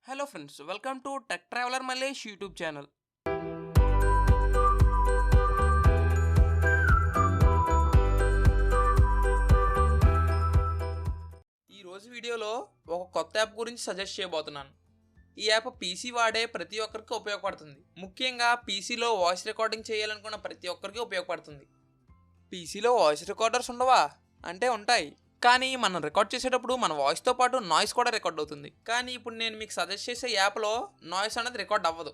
Hello friends, welcome to Tech Traveler Malesh YouTube channel. ఈ రోజు వీడియోలో ఒక కొత్త యాప్ గురించి సజెస్ట్ చేయబోతున్నాను. ఈ యాప్ పీసీ వాడే ప్రతి ఒక్కరికి ఉపయోగపడుతుంది. ముఖ్యంగా పీసీలో వాయిస్ రికార్డింగ్ చేయాలనుకున్న ప్రతి ఒక్కరికి ఉపయోగపడుతుంది. పీసీలో వాయిస్ రికార్డర్స్ ఉండవా అంటే ఉంటాయి, కానీ మనం రికార్డ్ చేసేటప్పుడు మన వాయిస్తో పాటు నాయిస్ కూడా రికార్డ్ అవుతుంది. కానీ ఇప్పుడు నేను మీకు సజెస్ట్ చేసే యాప్లో నాయిస్ అనేది రికార్డ్ అవ్వదు.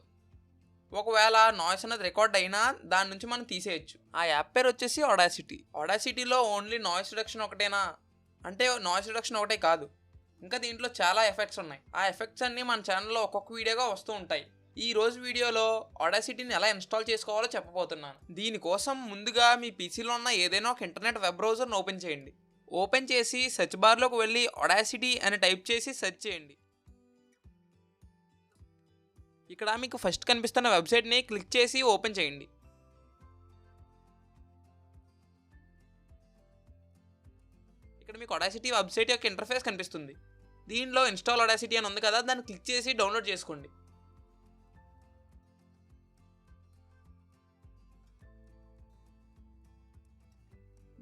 ఒకవేళ నాయిస్ అనేది రికార్డ్ అయినా దాని నుంచి మనం తీసేయచ్చు. ఆ యాప్ పేరు వచ్చేసి ఆడాసిటీ. ఆడాసిటీలో ఓన్లీ నాయిస్ రిడక్షన్ ఒకటేనా అంటే నాయిస్ రిడక్షన్ ఒకటే కాదు, ఇంకా దీంట్లో చాలా ఎఫెక్ట్స్ ఉన్నాయి. ఆ ఎఫెక్ట్స్ అన్నీ మన ఛానల్లో ఒక్కొక్క వీడియోగా వస్తూ ఉంటాయి. ఈ రోజు వీడియోలో ఆడాసిటీని ఎలా ఇన్స్టాల్ చేసుకోవాలో చెప్పబోతున్నాను. దీనికోసం ముందుగా మీ పీసీలో ఉన్న ఏదైనా ఒక ఇంటర్నెట్ వెబ్ బ్రౌజర్ని ఓపెన్ చేయండి. ఓపెన్ చేసి సెర్చ్ బార్లోకి వెళ్ళి ఆడాసిటీ అని టైప్ చేసి సెర్చ్ చేయండి. ఇక్కడ మీకు ఫస్ట్ కనిపిస్తున్న వెబ్సైట్ని క్లిక్ చేసి ఓపెన్ చేయండి. ఇక్కడ మీకు ఆడాసిటీ వెబ్సైట్ యొక్క ఇంటర్ఫేస్ కనిపిస్తుంది. దీనిలో ఇన్స్టాల్ ఆడాసిటీ అని ఉంది కదా, దాన్ని క్లిక్ చేసి డౌన్లోడ్ చేసుకోండి.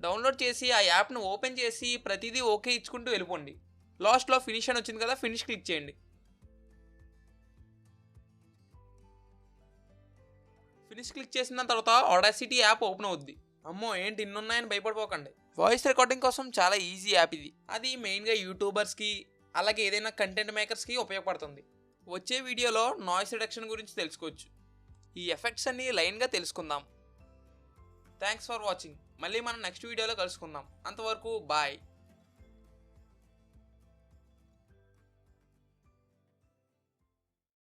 డౌన్లోడ్ చేసి ఆ యాప్ను ఓపెన్ చేసి ప్రతిదీ ఓకే ఇచ్చుకుంటూ వెళ్ళిపోండి. లాస్ట్లో ఫినిష్ అని వచ్చింది కదా, ఫినిష్ క్లిక్ చేయండి. ఫినిష్ క్లిక్ చేసిన తర్వాత ఆడాసిటీ యాప్ ఓపెన్ అవుద్ది. అమ్మో ఏంటి ఇన్ని ఉన్నాయని భయపడిపోకండి. వాయిస్ రికార్డింగ్ కోసం చాలా ఈజీ యాప్ ఇది. అది మెయిన్గా యూట్యూబర్స్కి అలాగే ఏదైనా కంటెంట్ మేకర్స్కి ఉపయోగపడుతుంది. వచ్చే వీడియోలో నాయిస్ రిడక్షన్ గురించి తెలుసుకోవచ్చు. ఈ ఎఫెక్ట్స్ అన్ని లైన్గా తెలుసుకుందాం. Thanks for watching. మళ్ళీ మనం నెక్స్ట్ వీడియోలో కలుసుకుందాం. అంతవరకు బాయ్.